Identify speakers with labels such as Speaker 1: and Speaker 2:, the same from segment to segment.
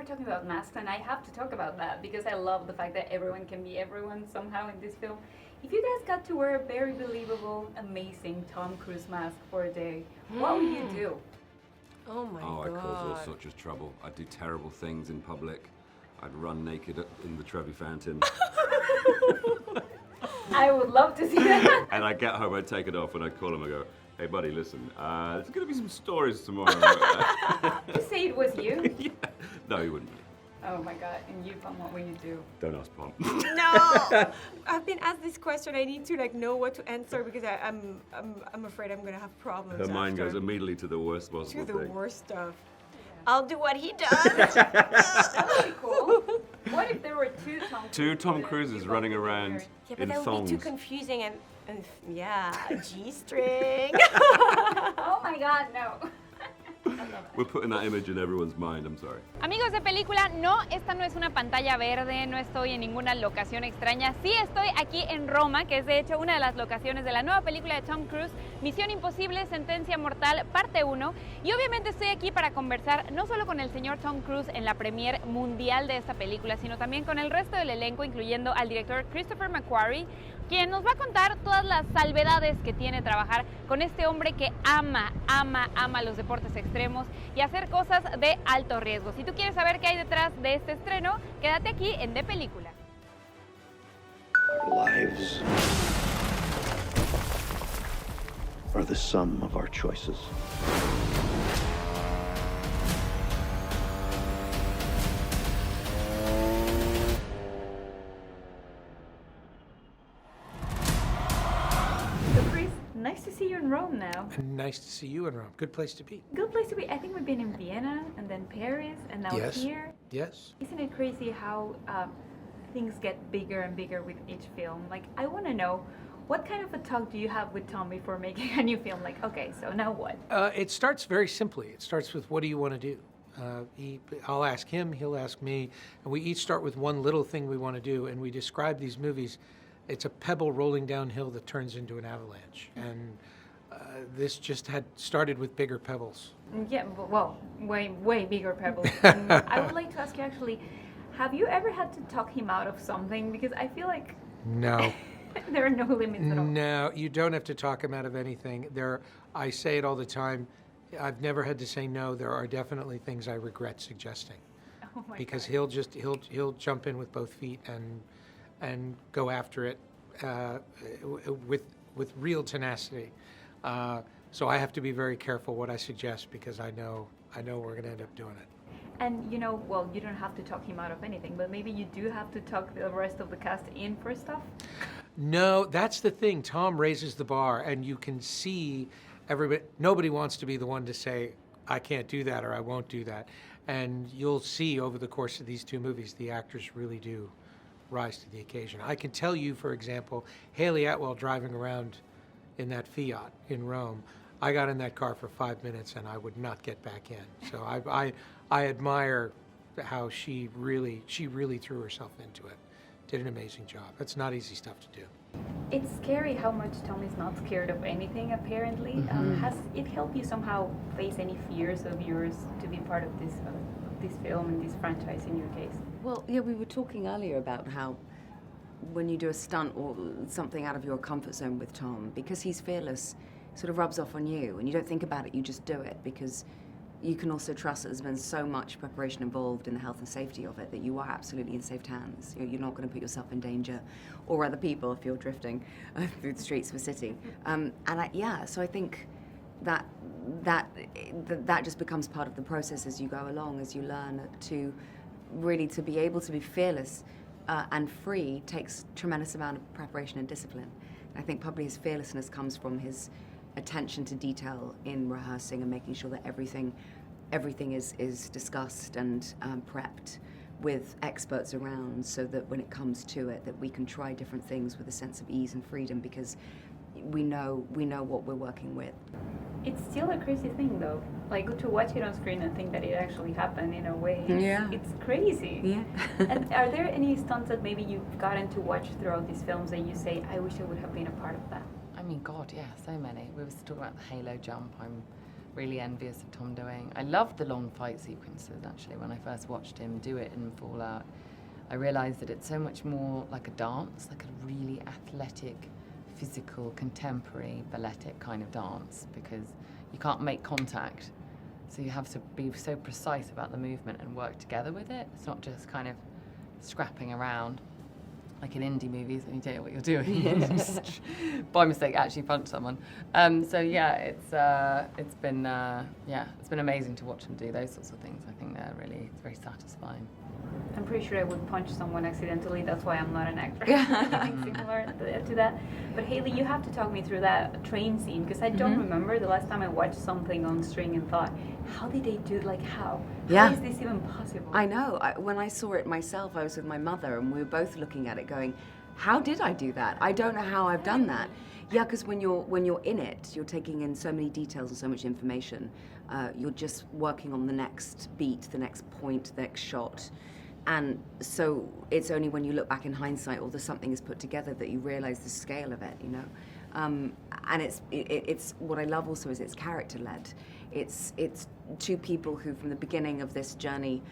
Speaker 1: talking about masks, and I have to talk about that because I love the fact that everyone can be everyone somehow in this film. If you guys got to wear a very believable, amazing Tom Cruise mask for a day, what would you do?
Speaker 2: Oh my God.
Speaker 3: I cause all sorts of trouble. I'd do terrible things in public. I'd run naked in the Trevi Fountain.
Speaker 1: I would love to see that.
Speaker 3: And I'd get home, I'd take it off, and I'd call him and go, hey buddy, listen, there's gonna be some stories tomorrow.
Speaker 1: Just say it was you.
Speaker 3: Yeah. No, he wouldn't.
Speaker 1: Oh my God, and you, Pom, what will you do?
Speaker 3: Don't ask Pom.
Speaker 2: No! I've been asked this question. I need to know what to answer because I'm afraid I'm gonna have problems.
Speaker 3: Her mind
Speaker 2: after.
Speaker 3: goes immediately to the worst possible
Speaker 2: To
Speaker 3: thing.
Speaker 2: the worst stuff. I'll do what he does.
Speaker 1: That would be cool. What if there were two
Speaker 3: Tom Cruises running around
Speaker 2: Yeah, but
Speaker 3: in
Speaker 2: that would
Speaker 3: thongs.
Speaker 2: be too confusing and yeah, G-string.
Speaker 1: Oh my God, no.
Speaker 3: We're putting that image in everyone's mind, I'm sorry.
Speaker 4: Amigos de película, no, esta no es una pantalla verde, no estoy en ninguna locación extraña. Sí estoy aquí en Roma, que es de hecho una de las locaciones de la nueva película de Tom Cruise, Misión Imposible, Sentencia Mortal, Parte Uno. Y obviamente estoy aquí para conversar no solo con el señor Tom Cruise en la premier mundial de esta película, sino también con el resto del elenco, incluyendo al director Christopher McQuarrie, quien nos va a contar todas las salvedades que tiene trabajar con este hombre que ama los deportes extremos y hacer cosas de alto riesgo. Si tú quieres saber qué hay detrás de este estreno, quédate aquí en De Película.
Speaker 5: Our lives are the sum of our choices.
Speaker 1: Nice to see you in Rome now.
Speaker 6: Nice to see you in Rome. Good place to be.
Speaker 1: Good place to be. I think we've been in Vienna and then Paris and now
Speaker 6: Yes.
Speaker 1: here.
Speaker 6: Yes.
Speaker 1: Isn't it crazy how things get bigger and bigger with each film? Like, I want to know, what kind of a talk do you have with Tom before making a new film? Like, okay, so now what?
Speaker 6: It starts very simply. It starts with, what do you want to do? I'll ask him, he'll ask me, and we each start with one little thing we want to do, and we describe these movies. It's a pebble rolling downhill that turns into an avalanche. And this just had started with bigger pebbles.
Speaker 1: Yeah, well, way bigger pebbles. And I would like to ask you actually, have you ever had to talk him out of something? Because I feel like
Speaker 6: No.
Speaker 1: there are no limits at all.
Speaker 6: No, you don't have to talk him out of anything. I say it all the time. I've never had to say no. There are definitely things I regret suggesting.
Speaker 1: Oh my
Speaker 6: Because
Speaker 1: God.
Speaker 6: he'll jump in with both feet and go after it with real tenacity. So I have to be very careful what I suggest because I know we're going to end up doing it.
Speaker 1: And you know, well, you don't have to talk him out of anything, but maybe you do have to talk the rest of the cast in for stuff?
Speaker 6: No, that's the thing. Tom raises the bar, and you can see nobody wants to be the one to say, I can't do that or I won't do that. And you'll see over the course of these two movies, the actors really do rise to the occasion. I can tell you, for example, Haley Atwell driving around in that Fiat in Rome, I got in that car for 5 minutes and I would not get back in. So I admire how she really threw herself into it. Did an amazing job. That's not easy stuff to do.
Speaker 1: It's scary how much Tom is not scared of anything, apparently. Has it helped you somehow face any fears of yours to be part of this film and this franchise in your case?
Speaker 7: Well, yeah, we were talking earlier about how when you do a stunt or something out of your comfort zone with Tom, because he's fearless, it sort of rubs off on you, and you don't think about it, you just do it, because you can also trust that there's been so much preparation involved in the health and safety of it that you are absolutely in safe hands. You're not going to put yourself in danger, or other people if you're drifting through the streets of a city. So I think that just becomes part of the process as you go along, as you learn to be able to be fearless and free takes tremendous amount of preparation and discipline. I think probably his fearlessness comes from his attention to detail in rehearsing and making sure that everything is discussed and prepped with experts around, so that when it comes to it, that we can try different things with a sense of ease and freedom, because we know what we're working with.
Speaker 1: It's still a crazy thing, though. Like, to watch it on screen and think that it actually happened in a way. It's crazy.
Speaker 7: Yeah.
Speaker 1: And are there any stunts that maybe you've gotten to watch throughout these films that you say, I wish I would have been a part of that?
Speaker 8: I mean, God, yeah, so many. We were talking about the halo jump. I'm really envious of Tom doing. I loved the long fight sequences, actually. When I first watched him do it in Fallout, I realized that it's so much more like a dance, like a really athletic, physical, contemporary, balletic kind of dance, because you can't make contact. So you have to be so precise about the movement and work together with it. It's not just kind of scrapping around like in indie movies when you don't know what you're doing. Just by mistake actually punch someone. So yeah, it's been amazing to watch them do those sorts of things. I think it's very satisfying.
Speaker 1: I'm pretty sure I would punch someone accidentally. That's why I'm not an actor. Something similar to that. But Haley, you have to talk me through that train scene, because I don't remember the last time I watched something on string and thought, how did they do? Like how?
Speaker 7: Yeah.
Speaker 1: How is this even possible?
Speaker 7: I know. When I saw it myself, I was with my mother, and we were both looking at it, going, "How did I do that? I don't know how I've done that." Yeah, because when you're in it, you're taking in so many details and so much information. You're just working on the next beat, the next point, the next shot. And so it's only when you look back in hindsight, or something is put together, that you realize the scale of it, you know. And it's what I love also is it's character-led. It's two people who, from the beginning of this journey,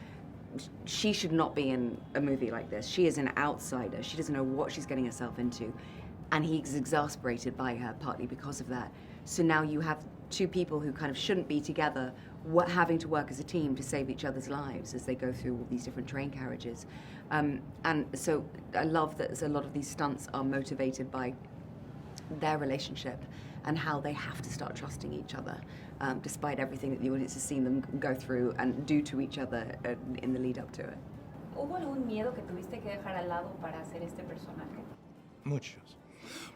Speaker 7: she should not be in a movie like this. She is an outsider. She doesn't know what she's getting herself into. And he's exasperated by her, partly because of that. So now you have two people who kind of shouldn't be together, having to work as a team to save each other's lives as they go through all these different train carriages. And so I love that a lot of these stunts are motivated by their relationship and how they have to start trusting each other, despite everything that the audience has seen them go through and do to each other in the lead up to it.
Speaker 1: ¿Hubo algún miedo que tuviste que dejar al lado para hacer este personaje?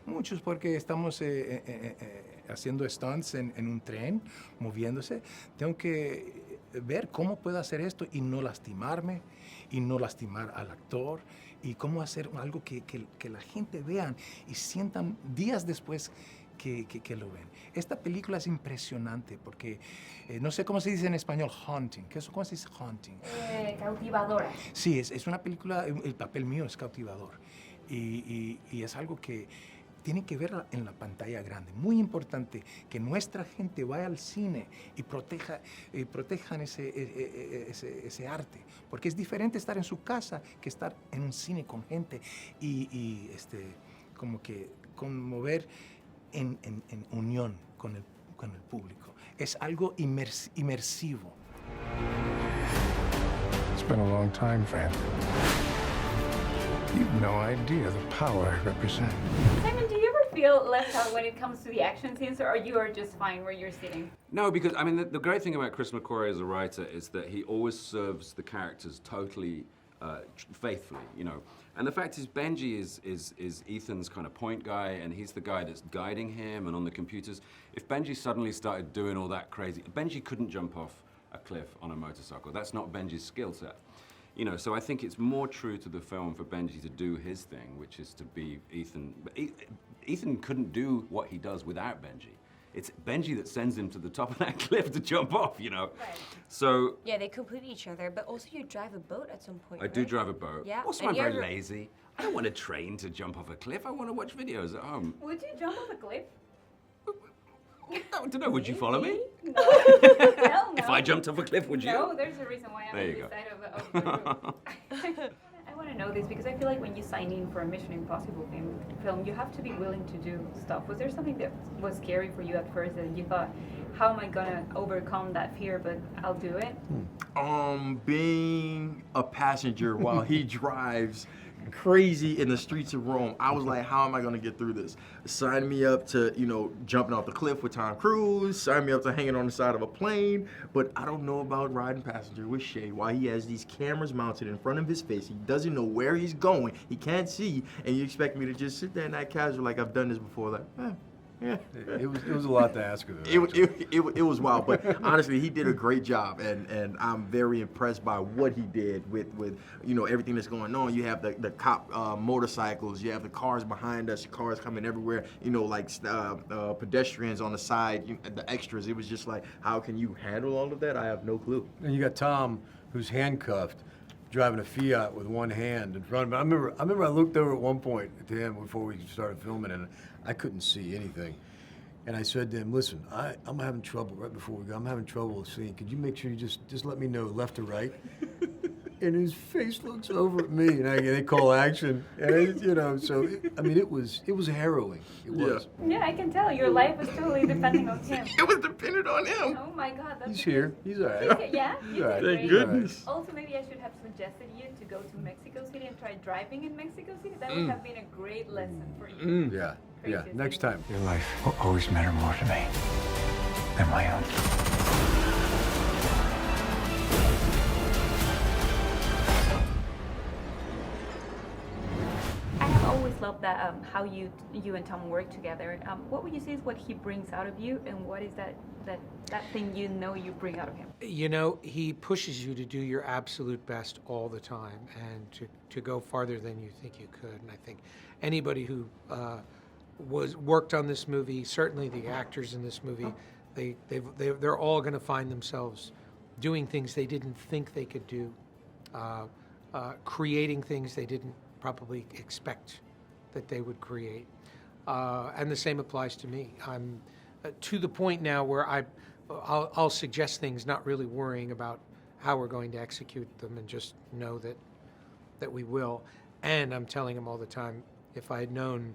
Speaker 9: Muchos, porque estamos haciendo stunts en un tren, moviéndose. Tengo que ver cómo puedo hacer esto y no lastimarme, y no lastimar al actor, y cómo hacer algo que la gente vean y sientan días después que lo ven. Esta película es impresionante porque, no sé cómo se dice en español, haunting. ¿Cómo se dice haunting?
Speaker 1: Cautivadora.
Speaker 9: Sí, es una película, el papel mío es cautivador. Y es algo que tienen que ver en la pantalla grande. Muy importante que nuestra gente vaya al cine y protejan ese arte. Porque es diferente estar en su casa que estar en un cine con gente y como que conmover en unión con el público. Es algo inmersivo.
Speaker 10: It's been a long time, friend. You've no idea the power I represent.
Speaker 1: Simon, do you ever feel left out when it comes to the action scenes, or you are just fine where you're sitting?
Speaker 3: No, because, I mean, the great thing about Chris McQuarrie as a writer is that he always serves the characters totally faithfully, you know. And the fact is, Benji is Ethan's kind of point guy, and he's the guy that's guiding him and on the computers. If Benji suddenly started doing all that crazy, Benji couldn't jump off a cliff on a motorcycle. That's not Benji's skill set. You know, so I think it's more true to the film for Benji to do his thing, which is to be Ethan. But Ethan couldn't do what he does without Benji. It's Benji that sends him to the top of that cliff to jump off, you know.
Speaker 2: Right.
Speaker 3: So
Speaker 2: Yeah, they complete each other, but also you drive a boat at some point.
Speaker 3: I do drive a boat.
Speaker 2: Yeah.
Speaker 3: Also,
Speaker 2: and
Speaker 3: I'm very
Speaker 2: you're-
Speaker 3: lazy. I don't want to train to jump off a cliff. I want to watch videos at home.
Speaker 1: Would you jump off a cliff?
Speaker 3: I don't know. Would you follow me?
Speaker 1: No. Hell no.
Speaker 3: If I jumped off a cliff, would you?
Speaker 1: No, there's a reason why I'm
Speaker 3: There
Speaker 1: on
Speaker 3: you
Speaker 1: this
Speaker 3: go.
Speaker 1: side of the group. I want to know this because I feel like when you sign in for a Mission Impossible film, you have to be willing to do stuff. Was there something that was scary for you at first that you thought, how am I gonna overcome that fear, but I'll do it?
Speaker 11: Being a passenger while he drives crazy in the streets of Rome, I was like, how am I gonna get through this? Sign me up to, jumping off the cliff with Tom Cruise, sign me up to hanging on the side of a plane, but I don't know about riding passenger with Shay while he has these cameras mounted in front of his face. He doesn't know where he's going, he can't see, and you expect me to just sit there and act casual like I've done this before, like, yeah.
Speaker 12: It was a lot to ask of him.
Speaker 11: It was wild, but honestly, he did a great job, and I'm very impressed by what he did with everything that's going on. You have the cop motorcycles, you have the cars behind us, cars coming everywhere, pedestrians on the side, the extras. It was just like, how can you handle all of that? I have no clue.
Speaker 12: And you got Tom, who's handcuffed, driving a Fiat with one hand in front of him. I remember I looked over at one point to him before we started filming, and I couldn't see anything. And I said to him, listen, I'm having trouble right before we go. I'm having trouble seeing. Could you make sure you just let me know left or right? And his face looks over at me, and they call action. And it was harrowing. It was.
Speaker 1: Yeah, I can tell. Your life was totally depending on him.
Speaker 11: It was dependent on him.
Speaker 1: Oh my God.
Speaker 12: He's here. He's all right.
Speaker 1: Yeah?
Speaker 12: He's all right.
Speaker 11: Thank goodness.
Speaker 1: Also, maybe I should have suggested you to go to Mexico City and try driving in Mexico City. That would have been a great lesson for you.
Speaker 12: Yeah, next time.
Speaker 10: Your life will always matter more to me than my own.
Speaker 1: I have always loved that how you and Tom work together. What would you say is what he brings out of you, and what is that thing you bring out of him?
Speaker 6: You know, he pushes you to do your absolute best all the time, and to go farther than you think you could. And I think anybody who worked on this movie, certainly the actors in this movie, they're all going to find themselves doing things they didn't think they could do, creating things they didn't probably expect that they would create. And the same applies to me. I'm to the point now where I'll suggest things, not really worrying about how we're going to execute them, and just know that we will. And I'm telling him all the time, if I had known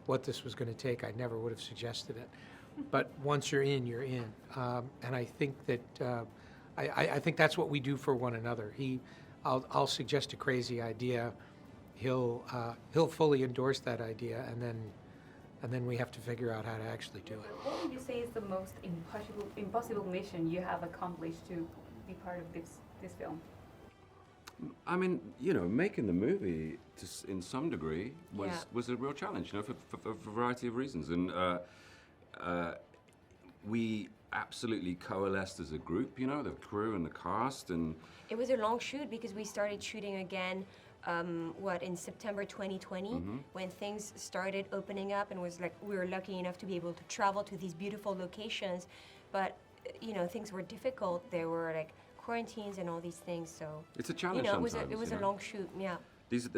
Speaker 6: what this was going to take, I never would have suggested it. But once you're in, you're in. And I think that I think that's what we do for one another. I'll suggest a crazy idea. He'll fully endorse that idea, and then we have to figure out how to actually do it.
Speaker 1: What would you say is the most impossible mission you have accomplished to be part of this film?
Speaker 3: I mean, making the movie in some degree was a real challenge, for a variety of reasons. And we absolutely coalesced as a group, the crew and the cast. And
Speaker 2: it was a long shoot because we started shooting again, in September 2020, when things started opening up, and we were lucky enough to be able to travel to these beautiful locations. But, things were difficult. There were quarantines and all these things, so
Speaker 3: it's a challenge.
Speaker 2: It was a long shoot. Yeah.
Speaker 3: These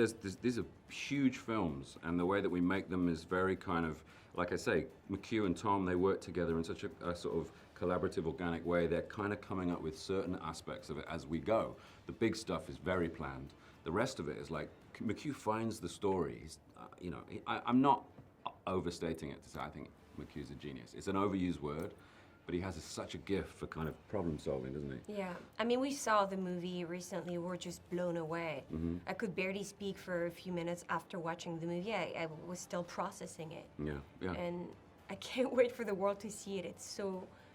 Speaker 3: are huge films, and the way that we make them is very kind of, like I say, McHugh and Tom, they work together in such a sort of collaborative, organic way. They're kind of coming up with certain aspects of it as we go. The big stuff is very planned. The rest of it is like McHugh finds the story. He's, I'm not overstating it to say I think McHugh's a genius. It's an overused word, but he has such a gift for kind of problem solving, doesn't he?
Speaker 2: Yeah. I mean, we saw the movie recently. We're just blown away. I could barely speak for a few minutes after watching the movie. I was still processing it.
Speaker 3: Yeah.
Speaker 2: And I can't wait for the world to see it. It's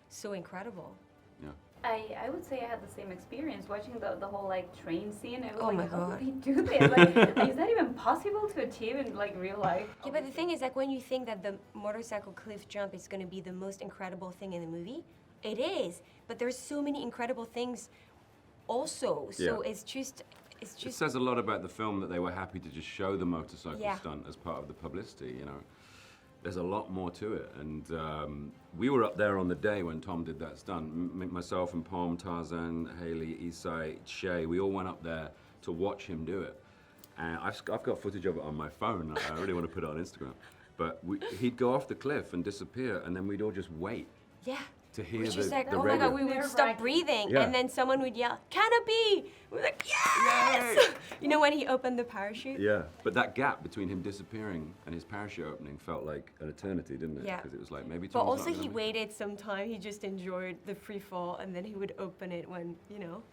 Speaker 2: so incredible.
Speaker 3: Yeah.
Speaker 1: I would say I had the same experience watching the whole train scene. I was
Speaker 2: Oh my
Speaker 1: how
Speaker 2: God.
Speaker 1: did he do this? Is that even possible to achieve in real life?
Speaker 2: Yeah, but the thing is, when you think that the motorcycle cliff jump is going to be the most incredible thing in the movie, it is. But there's so many incredible things also. So it's just.
Speaker 3: It says a lot about the film that they were happy to just show the motorcycle
Speaker 2: Yeah.
Speaker 3: stunt as part of the publicity, There's a lot more to it, and we were up there on the day when Tom did that stunt. Myself and Palm, Tarzan, Haley, Isai, Shay, we all went up there to watch him do it. And I've got footage of it on my phone. I really want to put it on Instagram. But he'd go off the cliff and disappear, and then we'd all just wait.
Speaker 2: Yeah.
Speaker 3: To hear
Speaker 2: Which
Speaker 3: the
Speaker 2: is
Speaker 3: the
Speaker 2: oh my God, we
Speaker 1: They're
Speaker 2: would stop
Speaker 1: right.
Speaker 2: breathing,
Speaker 3: Yeah.
Speaker 2: and then someone would yell, "Canopy!" We're like, yes! When he opened the parachute?
Speaker 3: Yeah, but that gap between him disappearing and his parachute opening felt like an eternity, didn't it?
Speaker 2: Yeah.
Speaker 3: Because it was like maybe
Speaker 2: But
Speaker 3: Tom's
Speaker 2: also
Speaker 3: not
Speaker 2: he
Speaker 3: gonna-
Speaker 2: waited some time. He just enjoyed the free fall, and then he would open it when,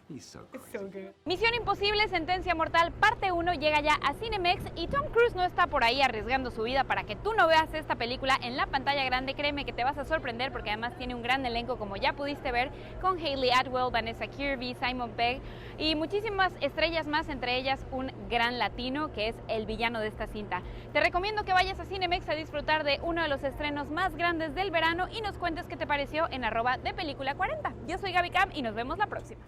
Speaker 3: He's so
Speaker 2: it's
Speaker 3: crazy.
Speaker 2: so good.
Speaker 4: Misión Imposible, Sentencia Mortal, Parte Uno llega ya a Cinemex y Tom Cruise no está por ahí arriesgando su vida para que tú no veas esta película en la pantalla grande. Créeme que te vas a sorprender porque además tiene un gran elenco, como ya pudiste ver, con Hayley Atwell, Vanessa Kirby, Simon Pegg y muchísimas estrellas más, entre ellas un gran latino que es el villano de esta cinta. Te recomiendo que vayas a Cinemex a disfrutar de uno de los estrenos más grandes del verano y nos cuentes qué te pareció en @depelícula40. Yo soy Gaby Cam y nos vemos la próxima.